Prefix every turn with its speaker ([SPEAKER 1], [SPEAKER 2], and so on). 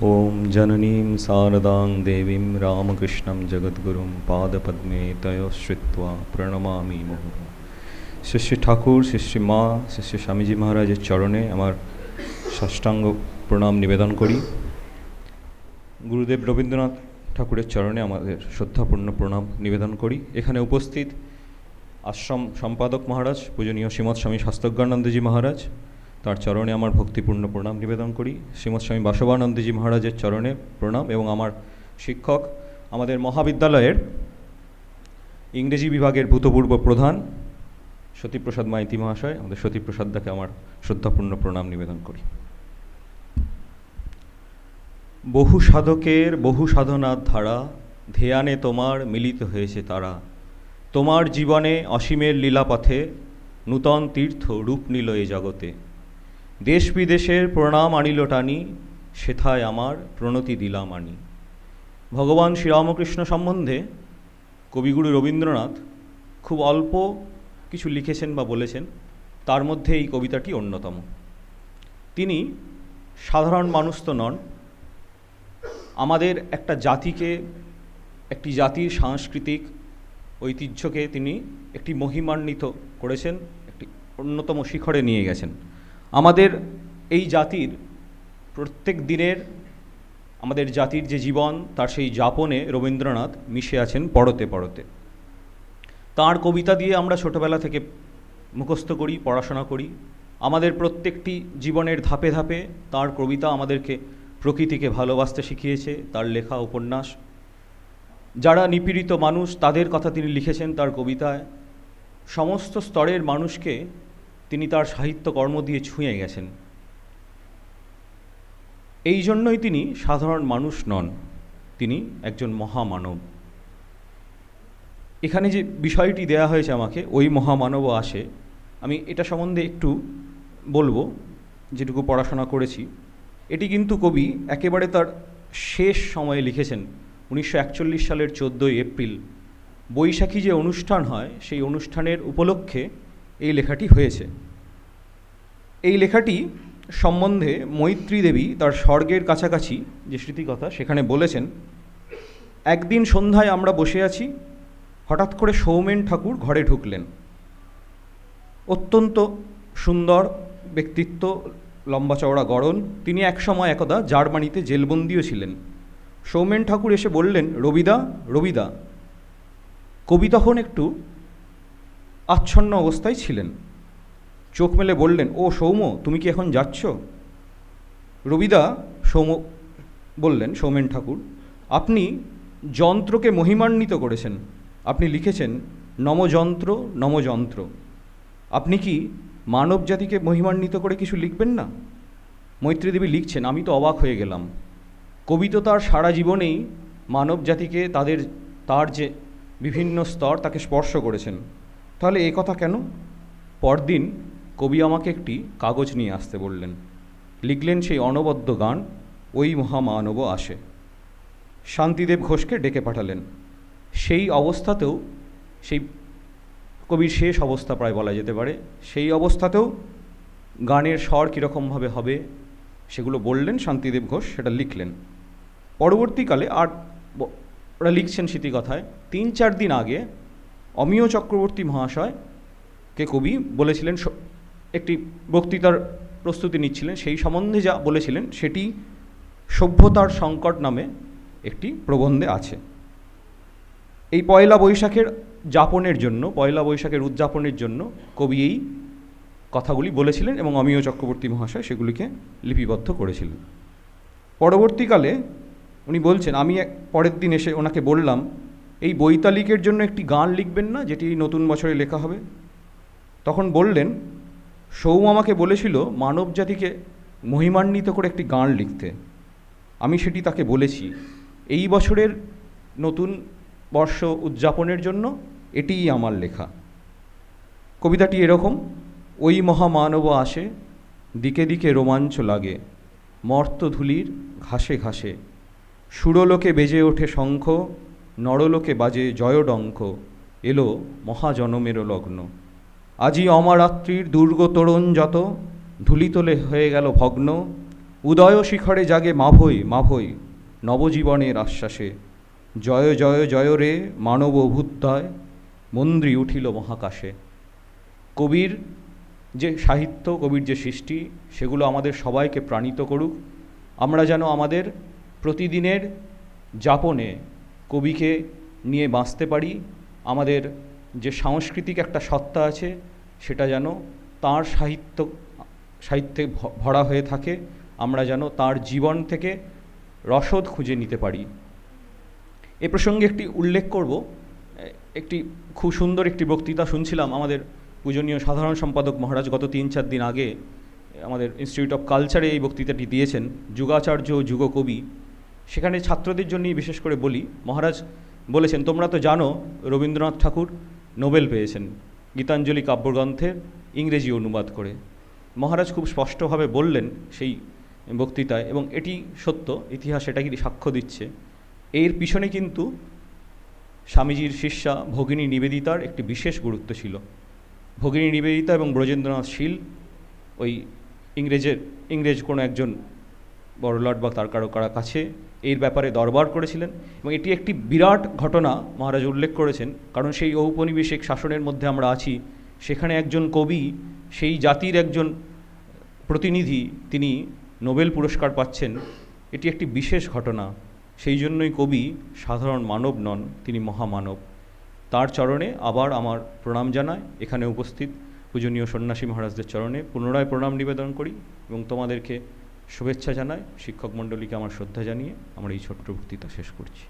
[SPEAKER 1] ओम जननीं शारदां देवीं रामकृष्णं जगद्गुरुं पादपद्मे तयोश्रित्वा प्रणमामि मुहुः। শ্রী শ্রী ঠাকুর, শ্রী শ্রী মা, শ্রী শ্রী স্বামীজি মহারাজের চরণে আমার সাষ্টাঙ্গ প্রণাম নিবেদন করি। গুরুদেব রবীন্দ্রনাথ ঠাকুরের চরণে আমাদের শ্রদ্ধাপূর্ণ প্রণাম নিবেদন করি। এখানে উপস্থিত আশ্রম সম্পাদক মহারাজ পূজনীয় শ্রীমৎ স্বামী শাস্তজ্ঞানন্দজি মহারাজ, তার চরণে আমার ভক্তিপূর্ণ প্রণাম নিবেদন করি। শ্রীমৎ স্বামী বাসবানন্দজি মহারাজের চরণে প্রণাম এবং আমার শিক্ষক, আমাদের মহাবিদ্যালয়ের ইংরেজি বিভাগের ভূতপূর্ব প্রধান সতীপ্রসাদ মাইতি মহাশয়, আমাদের সতীপ্রসাদ দাকে আমার শ্রদ্ধাপূর্ণ প্রণাম নিবেদন করি। বহু সাধকের বহু সাধনার ধারা, ধ্যানে তোমার মিলিত হয়েছে তারা। তোমার জীবনে অসীমের লীলাপথে নূতন তীর্থ রূপ নিল এ জগতে। দেশ বিদেশের প্রণাম আনিল টানি, সেথায় আমার প্রণতি দিলাম আনি। ভগবান শ্রীরামকৃষ্ণ সম্বন্ধে কবিগুরু রবীন্দ্রনাথ খুব অল্প কিছু লিখেছেন বা বলেছেন, তার মধ্যে এই কবিতাটি অন্যতম। তিনি সাধারণ মানুষ তো নন, আমাদের একটা জাতিকে, একটি জাতির সাংস্কৃতিক ঐতিহ্যকে তিনি একটি মহিমান্বিত করেছেন, একটি অন্যতম শিখরে নিয়ে গেছেন। আমাদের এই জাতির প্রত্যেক দিনের, আমাদের জাতির যে জীবন, তার সেই যাপনে রবীন্দ্রনাথ মিশে আছেন পরতে পরতে। তাঁর কবিতা দিয়ে আমরা ছোটবেলা থেকে মুখস্থ করি, পড়াশোনা করি। আমাদের প্রত্যেকটি জীবনের ধাপে ধাপে তাঁর কবিতা আমাদেরকে প্রকৃতিকে ভালোবাসতে শিখিয়েছে। তার লেখা উপন্যাস, যারা নিপীড়িত মানুষ তাদের কথা তিনি লিখেছেন তার কবিতায়। সমস্ত স্তরের মানুষকে তিনি তার সাহিত্যকর্ম দিয়ে ছুঁয়ে গেছেন। এই জন্যই তিনি সাধারণ মানুষ নন, তিনি একজন মহামানব। এখানে যে বিষয়টি দেয়া হয়েছে আমাকে, ওই মহামানবও আসে, আমি এটা সম্বন্ধে একটু বলবো যেটুকু পড়াশোনা করেছি। এটি কিন্তু কবি একেবারে তার শেষ সময়ে লিখেছেন। 1941 সালের 14ই এপ্রিল বৈশাখী যে অনুষ্ঠান হয়, সেই অনুষ্ঠানের উপলক্ষে এই লেখাটি হয়েছে। এই লেখাটি সম্বন্ধে মৈত্রী দেবী তার স্বর্গের কাছাকাছি যে স্মৃতিকথা, সেখানে বলেছেন, একদিন সন্ধ্যায় আমরা বসে আছি, হঠাৎ করে সৌমেন ঠাকুর ঘরে ঢুকলেন। অত্যন্ত সুন্দর ব্যক্তিত্ব, লম্বা চওড়া গড়ন। তিনি একসময় একদা জার্মানিতে জেলবন্দিও ছিলেন। সৌমেন ঠাকুর এসে বললেন, রবিদা, রবিদা। কবি তখন একটু আচ্ছন্ন অবস্থায় ছিলেন। চোখ মেলে বললেন, ও সৌম, তুমি কি এখন যাচ্ছ? রবিদা বললেন, সৌমেন ঠাকুর, আপনি যন্ত্রকে মহিমান্বিত করেছেন। আপনি লিখেছেন নমযন্ত্র নমযন্ত্র। আপনি কি মানব জাতিকে মহিমান্বিত করে কিছু লিখবেন না? মৈত্রী দেবী লিখছেন, আমি তো অবাক হয়ে গেলাম। কবি তো তার সারা জীবনেই মানব জাতিকে তার যে বিভিন্ন স্তর তাকে স্পর্শ করেছেন, তাহলে এ কথা কেন? পরদিন কবি আমাকে একটি কাগজ নিয়ে আসতে বললেন। লিখলেন সেই অনবদ্য গান, ওই মহামানব আসে। শান্তিদেব ঘোষকে ডেকে পাঠালেন। সেই অবস্থাতেও, সেই কবির শেষ অবস্থা প্রায় বলা যেতে পারে, সেই অবস্থাতেও গানের স্বর কীরকমভাবে হবে সেগুলো বললেন শান্তিদেব ঘোষ, সেটা লিখলেন। পরবর্তীকালে আর ওরা লিখছেন স্মৃতিকথায়, 3-4 দিন আগে অমিয় চক্রবর্তী মহাশয়কে কবি বলেছিলেন, একটি বক্তৃতার প্রস্তুতি নিচ্ছিলেন, সেই সম্বন্ধে যা বলেছিলেন সেটি সভ্যতার সংকট নামে একটি প্রবন্ধে আছে। এই পয়লা বৈশাখের যাপনের জন্য, পয়লা বৈশাখের উদযাপনের জন্য কবি এই কথাগুলি বলেছিলেন এবং অমিয় চক্রবর্তী মহাশয় সেগুলিকে লিপিবদ্ধ করেছিলেন। পরবর্তীকালে উনি বলছেন, আমি পরের দিন এসে ওনাকে বললাম, এই বৈতালিকের জন্য একটি গান লিখবেন না, যেটি নতুন বছরে লেখা হবে? তখন বললেন, সৌম আমাকে বলেছিল মানব জাতিকে মহিমান্বিত করে একটি গান লিখতে। আমি সেটি তাকে বলেছি। এই বছরের নতুন বর্ষ উদযাপনের জন্য এটিই আমার লেখা। কবিতাটি এরকম, ওই মহামানব আসে, দিকে দিকে রোমাঞ্চ লাগে, মর্তধূলির ঘাসে ঘাসে। সুরলোকে বেজে ওঠে শঙ্খ, নরলোকে বাজে জয়ডঙ্ক, এলো মহাজনমেরও লগ্ন। আজি অমরাত্রির দুর্গ তোরণ যত, ধূলিতলে হয়ে গেল ভগ্ন, উদয় শিখরে জাগে মাভৈ মাভৈ নবজীবনের আশ্বাসে, জয় জয় জয় রে মানব অভ্যুদয়, মন্দ্রী উঠিল মহাকাশে। কবির যে সাহিত্য, কবির যে সৃষ্টি, সেগুলো আমাদের সবাইকে প্রাণিত করুক। আমরা যেন আমাদের প্রতিদিনের যাপনে কবিকে নিয়ে বাঁচতে পারি। আমাদের যে সাংস্কৃতিক একটা সত্তা আছে, সেটা যেন তাঁর সাহিত্যে ভরা হয়ে থাকে। আমরা যেন তাঁর জীবন থেকে রসদ খুঁজে নিতে পারি। এ প্রসঙ্গে একটি উল্লেখ করব, একটি খুব সুন্দর একটি বক্তৃতা শুনছিলাম আমাদের পূজনীয় সাধারণ সম্পাদক মহারাজ গত 3-4 দিন আগে আমাদের ইনস্টিটিউট অফ কালচারে এই বক্তৃতাটি দিয়েছেন, যুগাচার্য যুগকবি। সেখানে ছাত্রদের জন্যই বিশেষ করে বলি, মহারাজ বলেছেন, তোমরা তো জানো রবীন্দ্রনাথ ঠাকুর নোবেল পেয়েছেন গীতাঞ্জলি কাব্যগ্রন্থের ইংরেজি অনুবাদ করে। মহারাজ খুব স্পষ্টভাবে বললেন সেই বক্তৃতায়, এবং এটি সত্য, ইতিহাস এটাকে সাক্ষ্য দিচ্ছে, এর পিছনে কিন্তু স্বামীজির শিষ্যা ভগিনী নিবেদিতার একটি বিশেষ গুরুত্ব ছিল। ভগিনী নিবেদিতা এবং ব্রজেন্দ্রনাথ শীল ওই ইংরেজ কোনো একজন বড়লাট বা তার কারো কাছে এর ব্যাপারে দরবার করেছিলেন, এবং এটি একটি বিরাট ঘটনা মহারাজ উল্লেখ করেছেন। কারণ সেই ঔপনিবেশিক শাসনের মধ্যে আমরা আছি, সেখানে একজন কবি, সেই জাতির একজন প্রতিনিধি, তিনি নোবেল পুরস্কার পাচ্ছেন, এটি একটি বিশেষ ঘটনা। সেই জন্যই কবি সাধারণ মানব নন, তিনি মহামানব। তার চরণে আবার আমার প্রণাম জানাই। এখানে উপস্থিত পূজনীয় সন্ন্যাসী মহারাজদের চরণে পুনরায় প্রণাম নিবেদন করি এবং তোমাদেরকে শুভেচ্ছা জানাই। শিক্ষক মণ্ডলীকে আমার শ্রদ্ধা জানিয়ে আমার এই ছোট্ট বক্তৃতা শেষ করছি।